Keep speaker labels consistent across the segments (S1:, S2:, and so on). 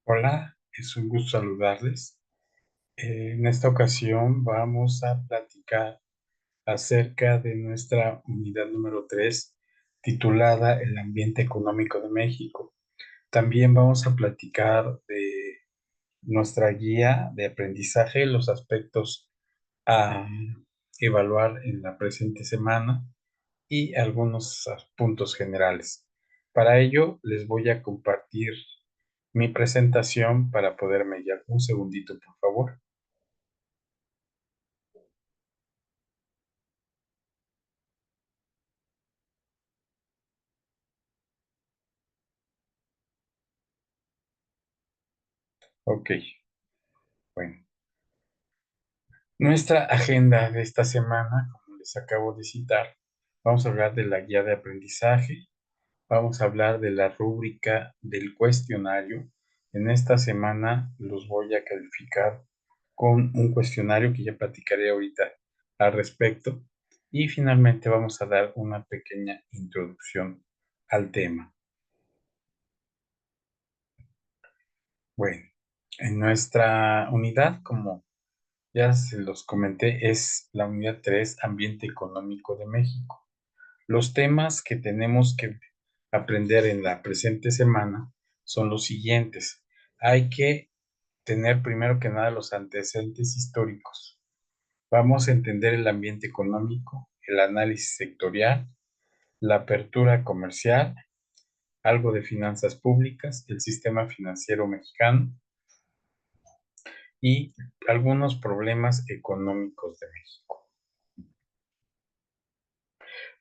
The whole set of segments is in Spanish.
S1: Hola, es un gusto saludarles. En esta ocasión vamos a platicar acerca de nuestra unidad número 3, titulada El ambiente económico de México. También vamos a platicar de nuestra guía de aprendizaje, los aspectos a evaluar en la presente semana y algunos puntos generales. Para ello, les voy a compartir mi presentación para poderme guiar. Un segundito, por favor. Ok, bueno. Nuestra agenda de esta semana, como les acabo de citar, vamos a hablar de la guía de aprendizaje, vamos a hablar de la rúbrica del cuestionario. En esta semana los voy a calificar con un cuestionario que ya platicaré ahorita al respecto. Y finalmente vamos a dar una pequeña introducción al tema. Bueno, en nuestra unidad, como ya se los comenté, es la unidad 3, Ambiente Económico de México. Los temas que tenemos que aprender en la presente semana son los siguientes. Hay que tener primero que nada los antecedentes históricos. Vamos a entender el ambiente económico, el análisis sectorial, la apertura comercial, algo de finanzas públicas, el sistema financiero mexicano y algunos problemas económicos de México.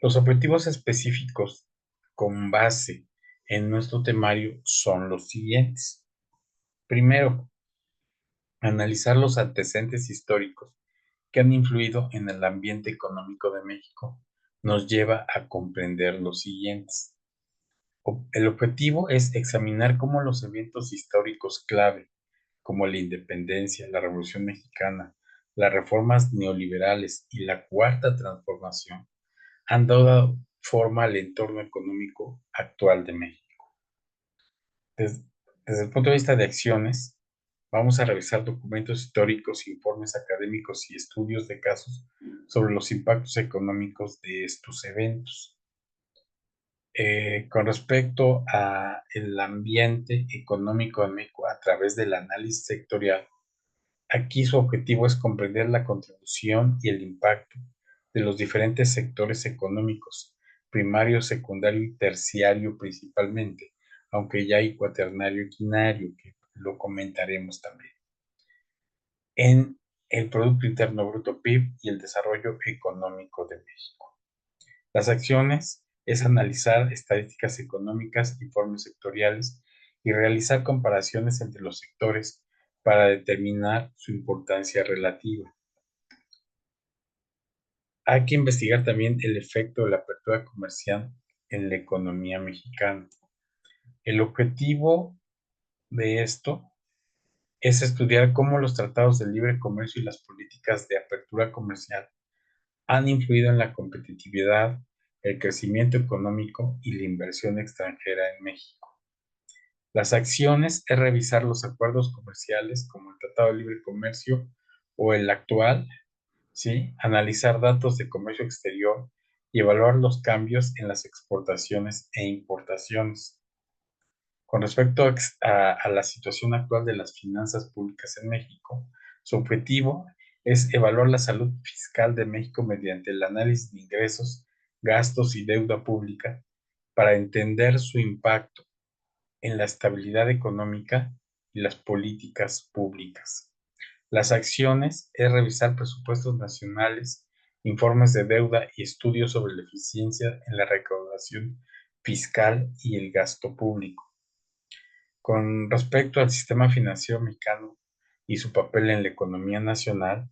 S1: Los objetivos específicos con base en nuestro temario son los siguientes. Primero, analizar los antecedentes históricos que han influido en el ambiente económico de México nos lleva a comprender los siguientes. El objetivo es examinar cómo los eventos históricos clave, como la independencia, la Revolución Mexicana, las reformas neoliberales y la Cuarta Transformación, han dado forma al entorno económico actual de México. Des- Desde el punto de vista de acciones, vamos a revisar documentos históricos, informes académicos y estudios de casos sobre los impactos económicos de estos eventos. Con respecto a el ambiente económico de México a través del análisis sectorial, aquí su objetivo es comprender la contribución y el impacto de los diferentes sectores económicos, primario, secundario y terciario principalmente, aunque ya hay cuaternario y quinario, que lo comentaremos también, en el Producto Interno Bruto PIB y el desarrollo económico de México. Las acciones es analizar estadísticas económicas, informes sectoriales y realizar comparaciones entre los sectores para determinar su importancia relativa. Hay que investigar también el efecto de la apertura comercial en la economía mexicana. El objetivo de esto es estudiar cómo los tratados de libre comercio y las políticas de apertura comercial han influido en la competitividad, el crecimiento económico y la inversión extranjera en México. Las acciones es revisar los acuerdos comerciales como el Tratado de Libre Comercio o el actual, ¿sí? Analizar datos de comercio exterior y evaluar los cambios en las exportaciones e importaciones. Con respecto a la situación actual de las finanzas públicas en México, su objetivo es evaluar la salud fiscal de México mediante el análisis de ingresos, gastos y deuda pública para entender su impacto en la estabilidad económica y las políticas públicas. Las acciones es revisar presupuestos nacionales, informes de deuda y estudios sobre la eficiencia en la recaudación fiscal y el gasto público. Con respecto al sistema financiero mexicano y su papel en la economía nacional,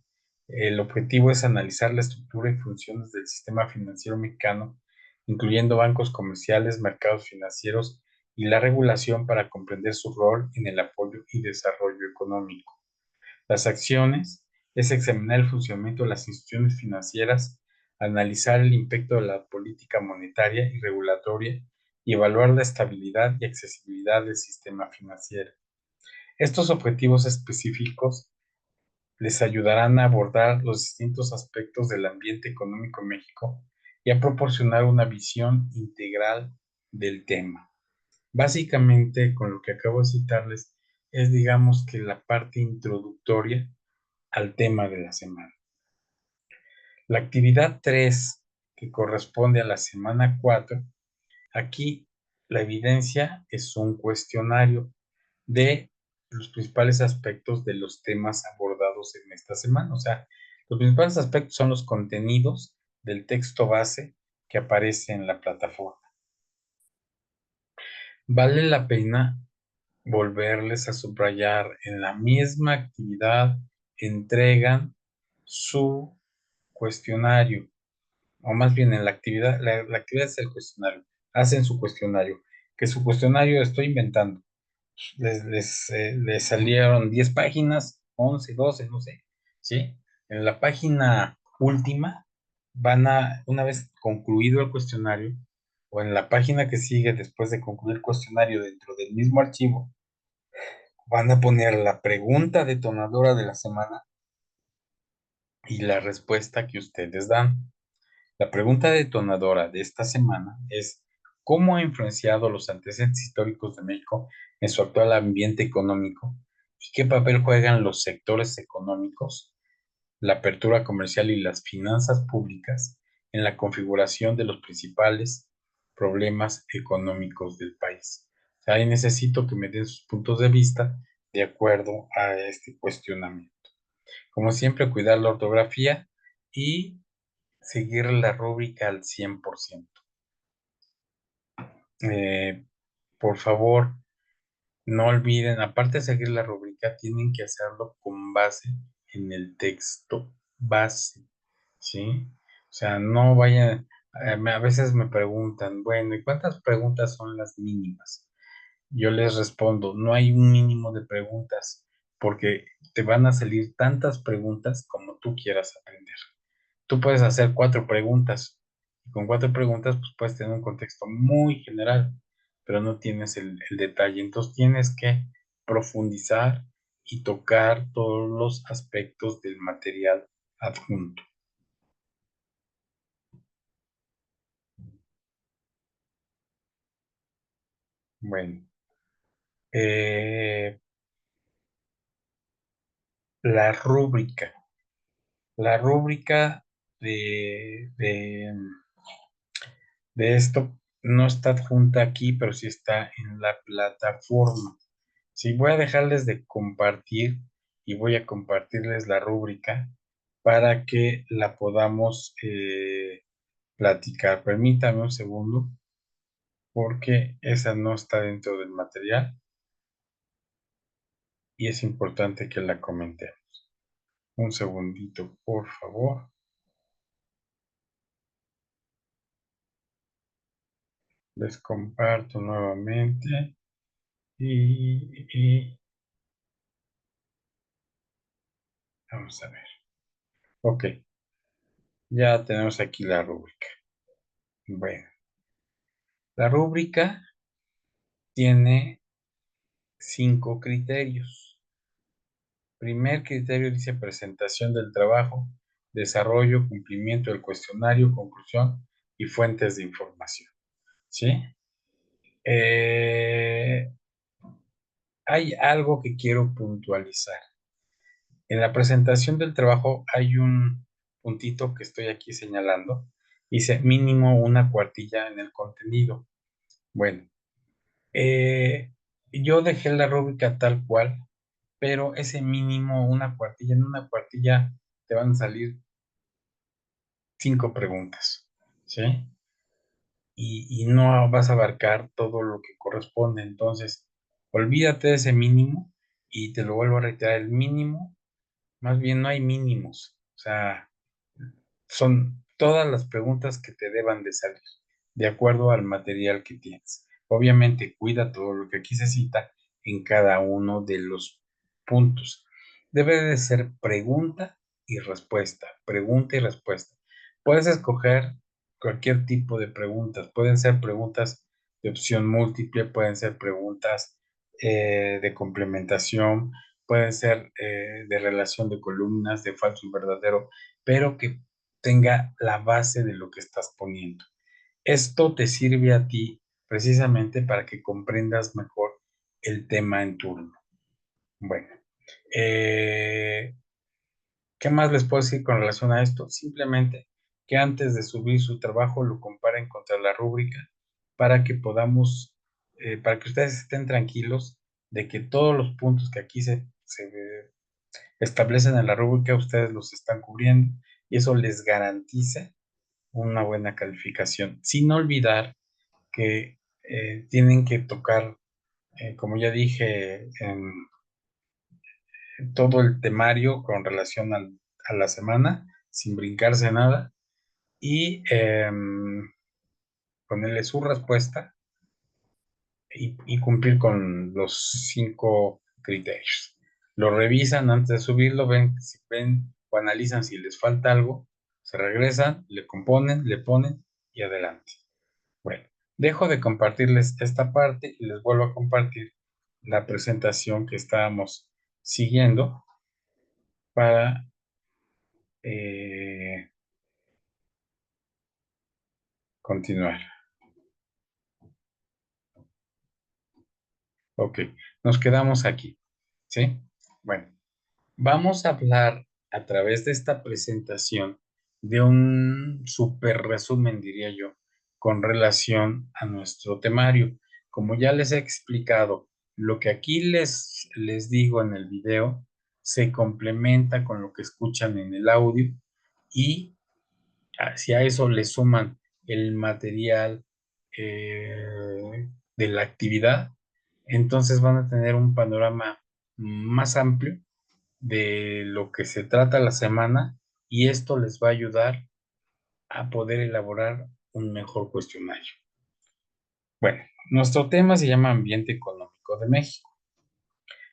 S1: el objetivo es analizar la estructura y funciones del sistema financiero mexicano, incluyendo bancos comerciales, mercados financieros y la regulación para comprender su rol en el apoyo y desarrollo económico. Las acciones es examinar el funcionamiento de las instituciones financieras, analizar el impacto de la política monetaria y regulatoria y evaluar la estabilidad y accesibilidad del sistema financiero. Estos objetivos específicos les ayudarán a abordar los distintos aspectos del ambiente económico en México y a proporcionar una visión integral del tema. Básicamente, con lo que acabo de citarles, es digamos que la parte introductoria al tema de la semana. La actividad 3, que corresponde a la semana 4, aquí la evidencia es un cuestionario de los principales aspectos de los temas abordados en esta semana. O sea, los principales aspectos son los contenidos del texto base que aparece en la plataforma. Vale la pena volverles a subrayar en la misma actividad, entregan su cuestionario, o más bien en la actividad, la actividad es el cuestionario, hacen su cuestionario, que su cuestionario estoy inventando, les salieron 10 páginas, 11 12 no sé, ¿sí? En la página última una vez concluido el cuestionario, o en la página que sigue después de concluir el cuestionario dentro del mismo archivo, van a poner la pregunta detonadora de la semana y la respuesta que ustedes dan. La pregunta detonadora de esta semana es: ¿cómo ha influenciado los antecedentes históricos de México en su actual ambiente económico? ¿Y qué papel juegan los sectores económicos, la apertura comercial y las finanzas públicas en la configuración de los principales problemas económicos del país? O sea, ahí necesito que me den sus puntos de vista de acuerdo a este cuestionamiento. Como siempre, cuidar la ortografía y seguir la rúbrica al 100%. Eh, por favor, no olviden, aparte de seguir la rúbrica, tienen que hacerlo con base en el texto base, ¿sí? O sea, no vayan, a veces me preguntan, bueno, ¿y cuántas preguntas son las mínimas? Yo les respondo, no hay un mínimo de preguntas, porque te van a salir tantas preguntas como tú quieras aprender. Tú puedes hacer 4 preguntas, y con 4 preguntas pues puedes tener un contexto muy general, pero no tienes el detalle. Entonces tienes que profundizar y tocar todos los aspectos del material adjunto. Bueno, eh, la rúbrica. La rúbrica de esto no está adjunta aquí, pero sí está en la plataforma. Sí, voy a dejarles de compartir y voy a compartirles la rúbrica para que la podamos platicar. Permítame un segundo porque esa no está dentro del material y es importante que la comentemos. Un segundito, por favor. Les comparto nuevamente y vamos a ver. Ok, ya tenemos aquí la rúbrica. Bueno, la rúbrica tiene 5 criterios. Primer criterio dice presentación del trabajo, desarrollo, cumplimiento del cuestionario, conclusión y fuentes de información. ¿Sí? Eh, hay algo que quiero puntualizar. En la presentación del trabajo hay un puntito que estoy aquí señalando. Dice mínimo una cuartilla en el contenido. Bueno, yo dejé la rúbrica tal cual, pero ese mínimo, una cuartilla, en una cuartilla te van a salir 5 preguntas, ¿sí? Y no vas a abarcar todo lo que corresponde. Entonces, olvídate de ese mínimo y te lo vuelvo a reiterar, el mínimo, más bien no hay mínimos, o sea, son todas las preguntas que te deban de salir, de acuerdo al material que tienes. Obviamente, cuida todo lo que aquí se cita en cada uno de los puntos. Debe de ser pregunta y respuesta. Puedes escoger cualquier tipo de preguntas. Pueden ser preguntas de opción múltiple, pueden ser preguntas de complementación, pueden ser de relación de columnas, de falso y verdadero, pero que tenga la base de lo que estás poniendo. Esto te sirve a ti precisamente para que comprendas mejor el tema en turno. Bueno, eh, ¿qué más les puedo decir con relación a esto? Simplemente que antes de subir su trabajo lo comparen contra la rúbrica para que podamos, para que ustedes estén tranquilos de que todos los puntos que aquí se establecen en la rúbrica, ustedes los están cubriendo y eso les garantiza una buena calificación. Sin olvidar que tienen que tocar, como ya dije, en todo el temario con relación a la semana, sin brincarse nada, y ponerle su respuesta y cumplir con los 5 criterios. Lo revisan antes de subirlo, ven, si ven o analizan si les falta algo, se regresan, le componen, le ponen y adelante. Bueno, dejo de compartirles esta parte y les vuelvo a compartir la presentación que estábamos siguiendo para continuar. Ok, nos quedamos aquí, ¿sí? Bueno, vamos a hablar a través de esta presentación de un super resumen, diría yo, con relación a nuestro temario. Como ya les he explicado, lo que aquí les digo en el video se complementa con lo que escuchan en el audio y si a eso le suman el material de la actividad, entonces van a tener un panorama más amplio de lo que se trata la semana y esto les va a ayudar a poder elaborar un mejor cuestionario. Bueno, nuestro tema se llama Ambiente Económico de México.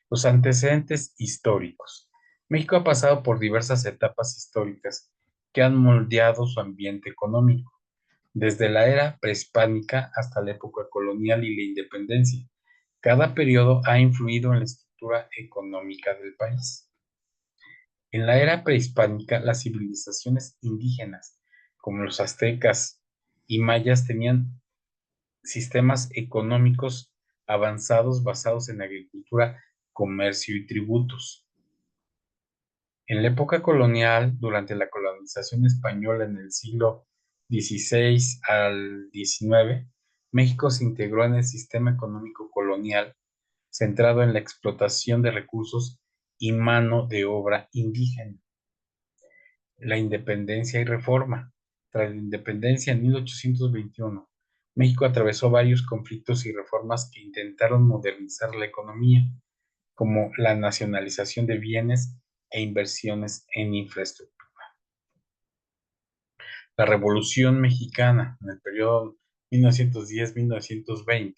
S1: Los antecedentes históricos. México ha pasado por diversas etapas históricas que han moldeado su ambiente económico, desde la era prehispánica hasta la época colonial y la independencia. Cada periodo ha influido en la estructura económica del país. En la era prehispánica, las civilizaciones indígenas, como los aztecas y mayas, tenían sistemas económicos avanzados basados en agricultura, comercio y tributos. En la época colonial, durante la colonización española en el siglo XVI al XIX, México se integró en el sistema económico colonial centrado en la explotación de recursos y mano de obra indígena. La independencia y reforma. Tras la independencia en 1821, México atravesó varios conflictos y reformas que intentaron modernizar la economía, como la nacionalización de bienes e inversiones en infraestructura. La Revolución Mexicana, en el periodo 1910-1920,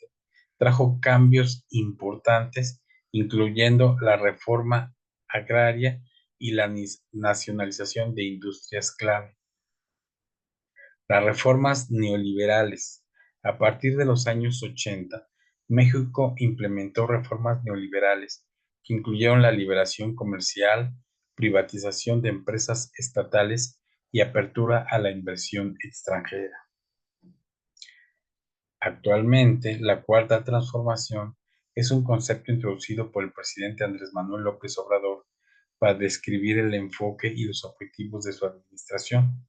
S1: trajo cambios importantes, incluyendo la reforma agraria y la nacionalización de industrias clave. Las reformas neoliberales. A partir de los años 80, México implementó reformas neoliberales que incluyeron la liberación comercial, privatización de empresas estatales y apertura a la inversión extranjera. Actualmente, la cuarta transformación es un concepto introducido por el presidente Andrés Manuel López Obrador para describir el enfoque y los objetivos de su administración.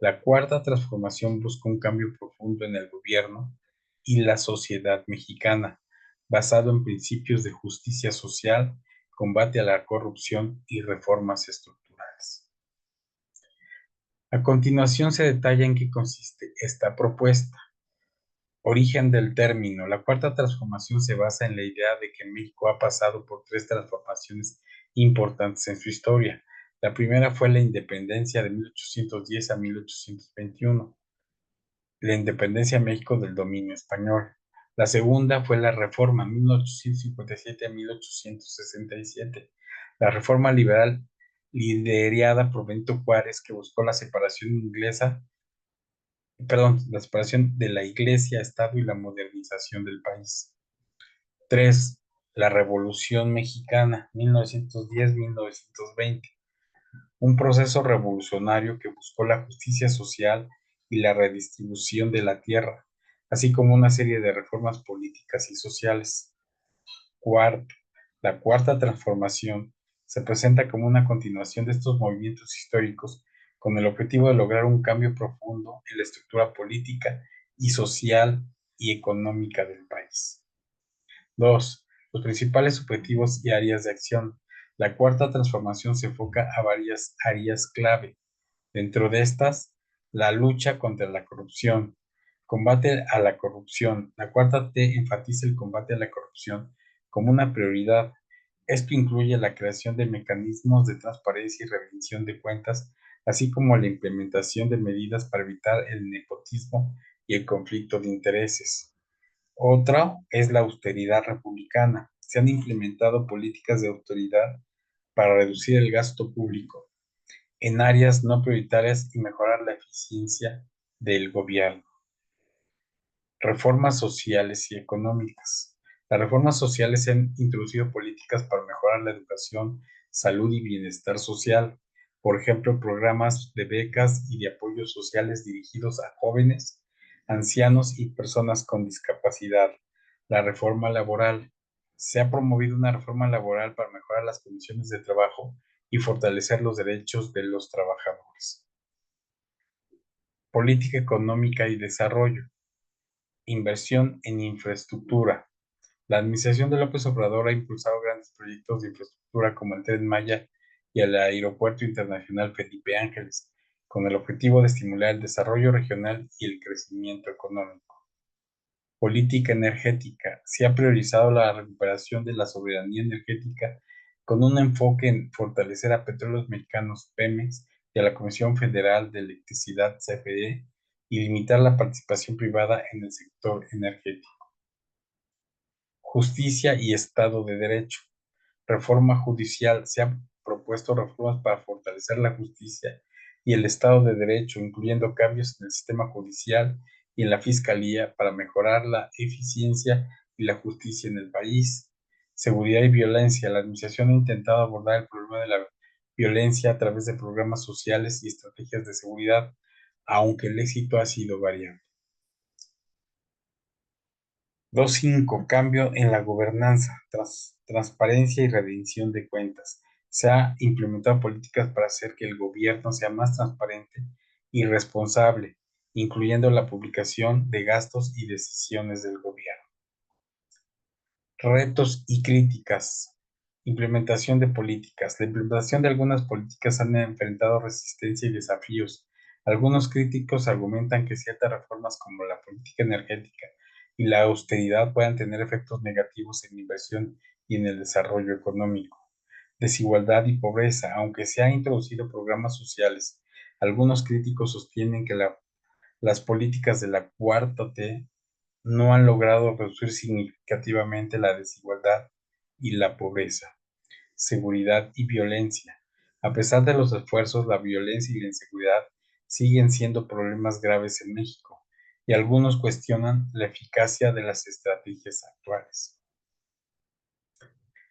S1: La cuarta transformación busca un cambio profundo en el gobierno y la sociedad mexicana, basado en principios de justicia social, combate a la corrupción y reformas estructurales. A continuación se detalla en qué consiste esta propuesta. Origen del término. La cuarta transformación se basa en la idea de que México ha pasado por 3 transformaciones importantes en su historia. La primera fue la independencia de 1810 a 1821, la independencia de México del dominio español. La segunda fue la Reforma 1857 a 1867, la Reforma liberal liderada por Benito Juárez que buscó la separación la separación de la Iglesia, Estado y la modernización del país. 3. La Revolución Mexicana, 1910-1920, un proceso revolucionario que buscó la justicia social y la redistribución de la tierra, así como una serie de reformas políticas y sociales. Cuarto, la Cuarta Transformación se presenta como una continuación de estos movimientos históricos con el objetivo de lograr un cambio profundo en la estructura política y social y económica del país. 2. Los principales objetivos y áreas de acción. La Cuarta Transformación se enfoca a varias áreas clave. Dentro de estas, la lucha contra la corrupción, combate a la corrupción. La cuarta T enfatiza el combate a la corrupción como una prioridad. Esto incluye la creación de mecanismos de transparencia y rendición de cuentas, así como la implementación de medidas para evitar el nepotismo y el conflicto de intereses. Otra es la austeridad republicana. Se han implementado políticas de austeridad para reducir el gasto público en áreas no prioritarias y mejorar la eficiencia del gobierno. Reformas sociales y económicas. Las reformas sociales han introducido políticas para mejorar la educación, salud y bienestar social. Por ejemplo, programas de becas y de apoyos sociales dirigidos a jóvenes, ancianos y personas con discapacidad. La reforma laboral. Se ha promovido una reforma laboral para mejorar las condiciones de trabajo y fortalecer los derechos de los trabajadores. Política económica y desarrollo. Inversión en infraestructura. La administración de López Obrador ha impulsado grandes proyectos de infraestructura como el Tren Maya y el Aeropuerto Internacional Felipe Ángeles, con el objetivo de estimular el desarrollo regional y el crecimiento económico. Política energética. Se ha priorizado la recuperación de la soberanía energética con un enfoque en fortalecer a Petróleos Mexicanos Pemex y a la Comisión Federal de Electricidad CFE y limitar la participación privada en el sector energético. Justicia y Estado de Derecho. Reforma judicial. Se han propuesto reformas para fortalecer la justicia y el Estado de Derecho, incluyendo cambios en el sistema judicial y en la Fiscalía para mejorar la eficiencia y la justicia en el país. Seguridad y violencia. La Administración ha intentado abordar el problema de la violencia a través de programas sociales y estrategias de seguridad, aunque el éxito ha sido variable. 2.5. Cambio en la gobernanza, transparencia y rendición de cuentas. Se ha implementado políticas para hacer que el gobierno sea más transparente y responsable, incluyendo la publicación de gastos y decisiones del gobierno. Retos y críticas. Implementación de políticas. La implementación de algunas políticas han enfrentado resistencia y desafíos. Algunos críticos argumentan que ciertas reformas como la política energética y la austeridad puedan tener efectos negativos en la inversión y en el desarrollo económico. Desigualdad y pobreza. Aunque se han introducido programas sociales, algunos críticos sostienen que las políticas de la cuarta T no han logrado reducir significativamente la desigualdad y la pobreza. Seguridad y violencia. A pesar de los esfuerzos, la violencia y la inseguridad siguen siendo problemas graves en México, y algunos cuestionan la eficacia de las estrategias actuales.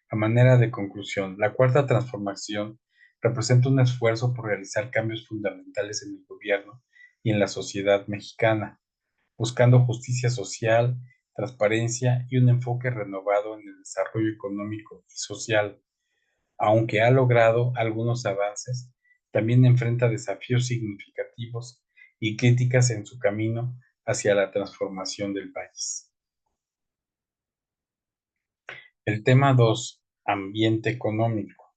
S1: A manera de conclusión, la Cuarta Transformación representa un esfuerzo por realizar cambios fundamentales en el gobierno y en la sociedad mexicana, buscando justicia social, transparencia y un enfoque renovado en el desarrollo económico y social. Aunque ha logrado algunos avances, también enfrenta desafíos significativos y críticas en su camino hacia la transformación del país. El tema 2, ambiente económico.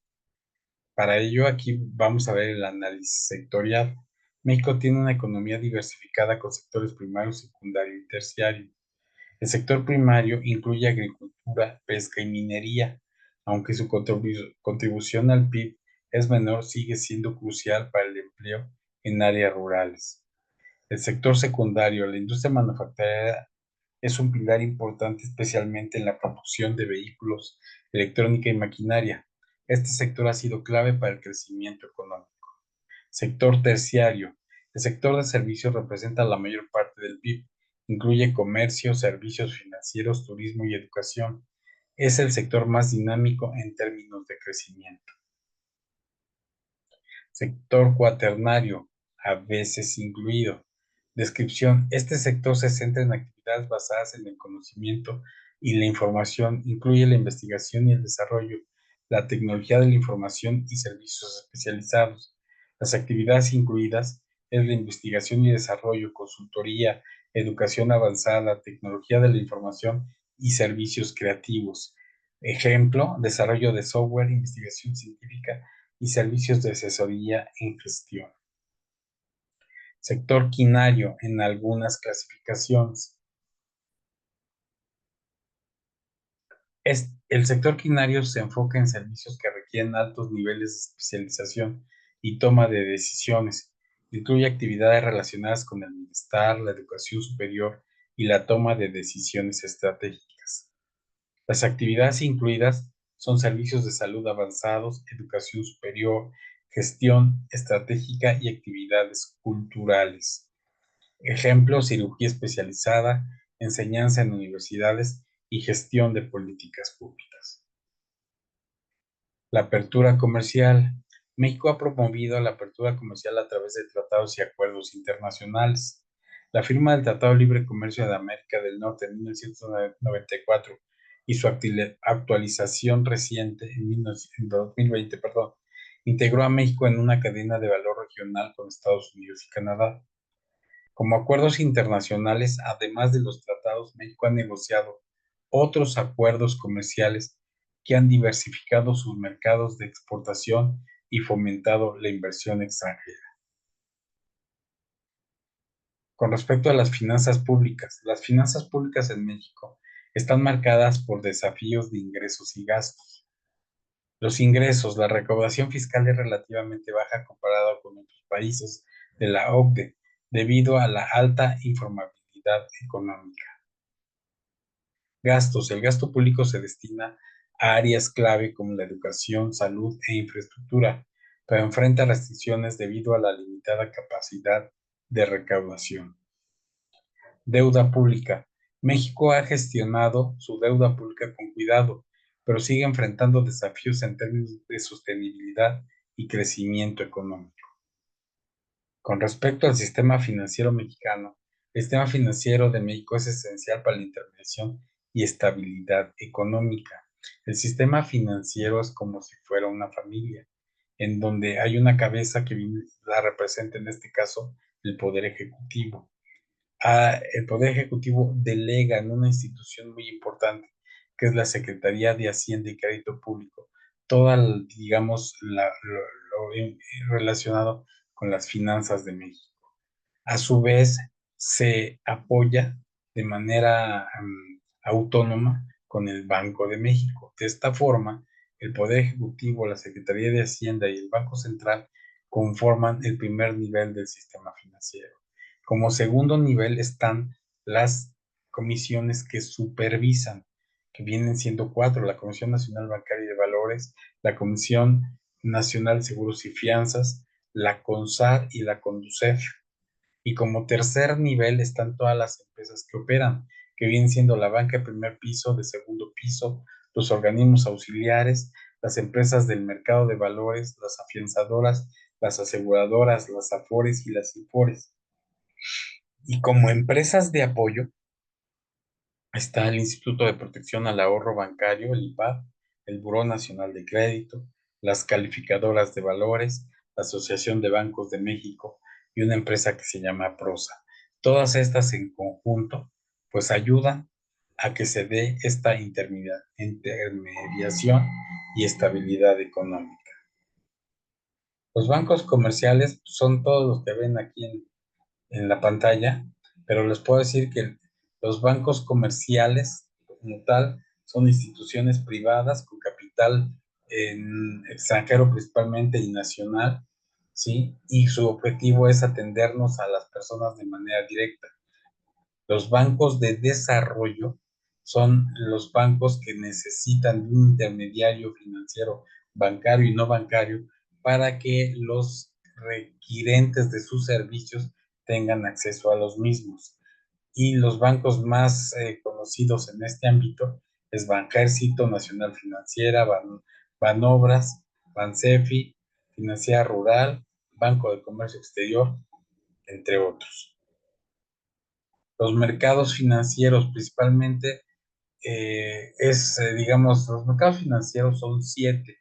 S1: Para ello, aquí vamos a ver el análisis sectorial. México tiene una economía diversificada con sectores primario, secundario y terciario. El sector primario incluye agricultura, pesca y minería. Aunque su contribución al PIB es menor, sigue siendo crucial para el empleo en áreas rurales. El sector secundario, la industria manufacturera, es un pilar importante especialmente en la producción de vehículos, electrónica y maquinaria. Este sector ha sido clave para el crecimiento económico. Sector terciario. El sector de servicios representa la mayor parte del PIB. Incluye comercio, servicios financieros, turismo y educación. Es el sector más dinámico en términos de crecimiento. Sector cuaternario, a veces incluido. Descripción. Este sector se centra en actividades basadas en el conocimiento y la información, incluye la investigación y el desarrollo, la tecnología de la información y servicios especializados. Las actividades incluidas es la investigación y desarrollo, consultoría, educación avanzada, tecnología de la información y servicios creativos. Ejemplo, desarrollo de software, investigación científica y servicios de asesoría en gestión. Sector quinario en algunas clasificaciones. El sector quinario se enfoca en servicios que requieren altos niveles de especialización y toma de decisiones. Incluye actividades relacionadas con el bienestar, la educación superior y la toma de decisiones estratégicas. Las actividades incluidas son servicios de salud avanzados, educación superior, gestión estratégica y actividades culturales. Ejemplo, cirugía especializada, enseñanza en universidades y gestión de políticas públicas. La apertura comercial. México ha promovido la apertura comercial a través de tratados y acuerdos internacionales. La firma del Tratado de Libre Comercio de América del Norte en 1994 y su actualización reciente en 2020, integró a México en una cadena de valor regional con Estados Unidos y Canadá. Como acuerdos internacionales, además de los tratados, México ha negociado otros acuerdos comerciales que han diversificado sus mercados de exportación y fomentado la inversión extranjera. Con respecto a las finanzas públicas en México están marcadas por desafíos de ingresos y gastos. Los ingresos, la recaudación fiscal es relativamente baja comparada con otros países de la OCDE, debido a la alta informabilidad económica. Gastos. El gasto público se destina a áreas clave como la educación, salud e infraestructura, pero enfrenta restricciones debido a la limitada capacidad de recaudación. Deuda pública. México ha gestionado su deuda pública con cuidado, pero sigue enfrentando desafíos en términos de sostenibilidad y crecimiento económico. Con respecto al sistema financiero mexicano, el sistema financiero de México es esencial para la intervención y estabilidad económica. El sistema financiero es como si fuera una familia, en donde hay una cabeza que la representa, en este caso, el Poder Ejecutivo. El Poder Ejecutivo delega en una institución muy importante, que es la Secretaría de Hacienda y Crédito Público, toda, digamos, lo relacionado con las finanzas de México. A su vez, se apoya de manera autónoma con el Banco de México. De esta forma, el Poder Ejecutivo, la Secretaría de Hacienda y el Banco Central conforman el primer nivel del sistema financiero. Como segundo nivel están las comisiones que supervisan, que vienen siendo cuatro: la Comisión Nacional Bancaria y de Valores, la Comisión Nacional de Seguros y Fianzas, la CONSAR y la CONDUCEF. Y como tercer nivel están todas las empresas que operan, que vienen siendo la banca de primer piso, de segundo piso, los organismos auxiliares, las empresas del mercado de valores, las afianzadoras, las aseguradoras, las AFORES y las IFORES. Y como empresas de apoyo está el Instituto de Protección al Ahorro Bancario, el IPAB, el Buró Nacional de Crédito, las calificadoras de valores, la Asociación de Bancos de México y una empresa que se llama Prosa. Todas estas en conjunto, pues ayudan a que se dé esta intermediación y estabilidad económica. Los bancos comerciales son todos los que ven aquí en la pantalla, pero les puedo decir que los bancos comerciales, como tal, son instituciones privadas con capital en extranjero principalmente y nacional, ¿sí? Y su objetivo es atendernos a las personas de manera directa. Los bancos de desarrollo son los bancos que necesitan de un intermediario financiero, bancario y no bancario, para que los requirentes de sus servicios tengan acceso a los mismos. Y los bancos más conocidos en este ámbito es Banjército, Nacional Financiera, Banobras, Bansefi, Financiera Rural, Banco de Comercio Exterior, entre otros. Los mercados financieros principalmente digamos, los mercados financieros son siete,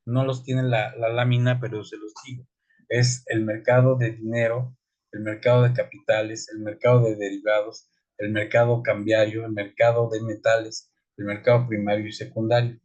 S1: no los tiene la lámina, pero se los digo. Es el mercado de dinero, el mercado de capitales, el mercado de derivados, el mercado cambiario, el mercado de metales, el mercado primario y secundario.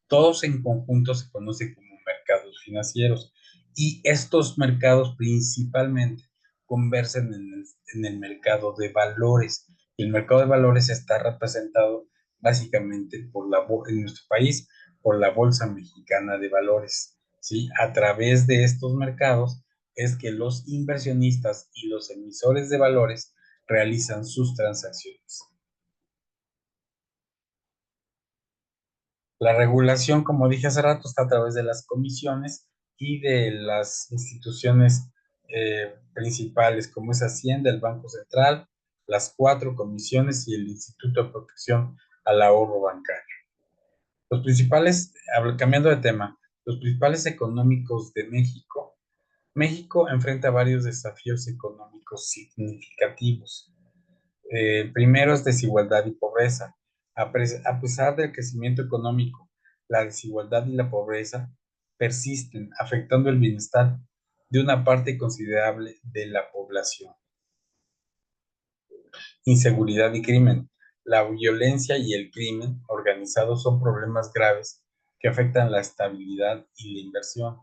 S1: Todos en conjunto se conocen como mercados financieros y estos mercados principalmente convergen en el mercado de valores. Y el mercado de valores está representado básicamente en nuestro país por la Bolsa Mexicana de Valores. ¿Sí? A través de estos mercados es que los inversionistas y los emisores de valores realizan sus transacciones. La regulación, como dije hace rato, está a través de las comisiones y de las instituciones principales, como es Hacienda, el Banco Central, las cuatro comisiones y el Instituto de Protección al Ahorro Bancario. Los principales, cambiando de tema, los principales económicos de México. México enfrenta varios desafíos económicos significativos. El primero es desigualdad y pobreza. A pesar del crecimiento económico, la desigualdad y la pobreza persisten, afectando el bienestar de una parte considerable de la población. Inseguridad y crimen. La violencia y el crimen organizado son problemas graves que afectan la estabilidad y la inversión.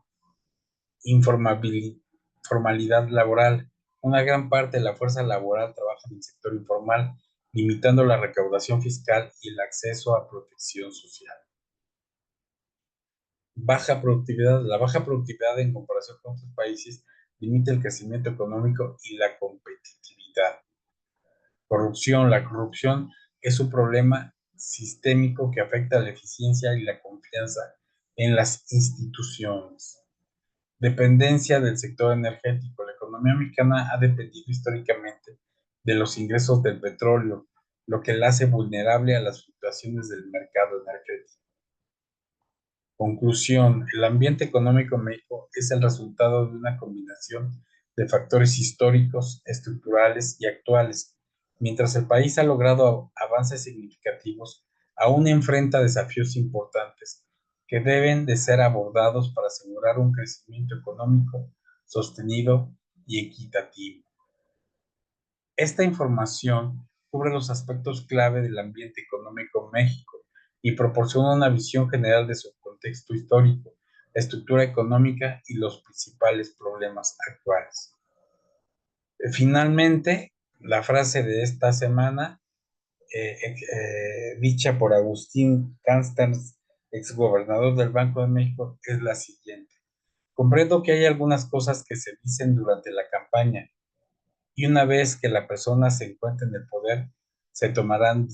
S1: Informalidad laboral. Una gran parte de la fuerza laboral trabaja en el sector informal, limitando la recaudación fiscal y el acceso a protección social. Baja productividad. La baja productividad en comparación con otros países limita el crecimiento económico y la competitividad. Corrupción. La corrupción es un problema sistémico que afecta la eficiencia y la confianza en las instituciones. Dependencia del sector energético. La economía mexicana ha dependido históricamente de los ingresos del petróleo, lo que la hace vulnerable a las fluctuaciones del mercado energético. Conclusión, el ambiente económico en México es el resultado de una combinación de factores históricos, estructurales y actuales. Mientras el país ha logrado avances significativos, aún enfrenta desafíos importantes que deben de ser abordados para asegurar un crecimiento económico sostenido y equitativo. Esta información cubre los aspectos clave del ambiente económico en México y proporciona una visión general de su contexto histórico, estructura económica y los principales problemas actuales. Finalmente, la frase de esta semana, dicha por Agustín Carstens, exgobernador del Banco de México, es la siguiente. Comprendo que hay algunas cosas que se dicen durante la campaña y una vez que la persona se encuentre en el poder, se tomarán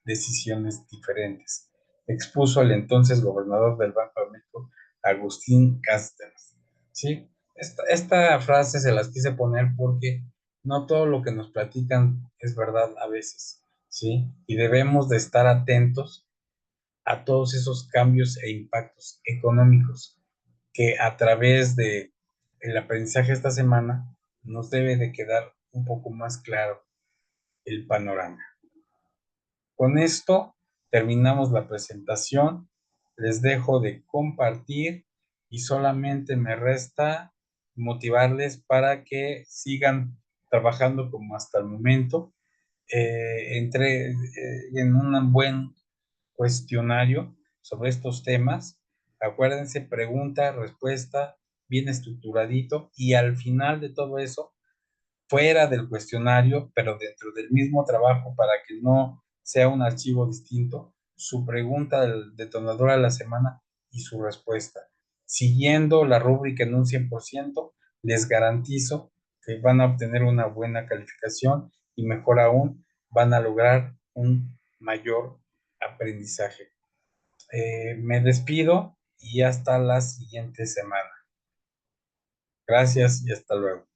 S1: decisiones diferentes, expuso el entonces gobernador del Banco de México, Agustín Carstens. ¿Sí? Esta frase se las quise poner porque no todo lo que nos platican es verdad a veces, ¿sí? Y debemos de estar atentos a todos esos cambios e impactos económicos que a través de el aprendizaje esta semana nos debe de quedar un poco más claro el panorama. Con esto terminamos la presentación. Les dejo de compartir y solamente me resta motivarles para que sigan trabajando como hasta el momento. Entré en un buen cuestionario sobre estos temas. Acuérdense, pregunta, respuesta, bien estructuradito y al final de todo eso, fuera del cuestionario, pero dentro del mismo trabajo para que no sea un archivo distinto, su pregunta del detonador a la semana y su respuesta. Siguiendo la rúbrica en un 100%, les garantizo que van a obtener una buena calificación y mejor aún, van a lograr un mayor aprendizaje. Me despido y hasta la siguiente semana. Gracias y hasta luego.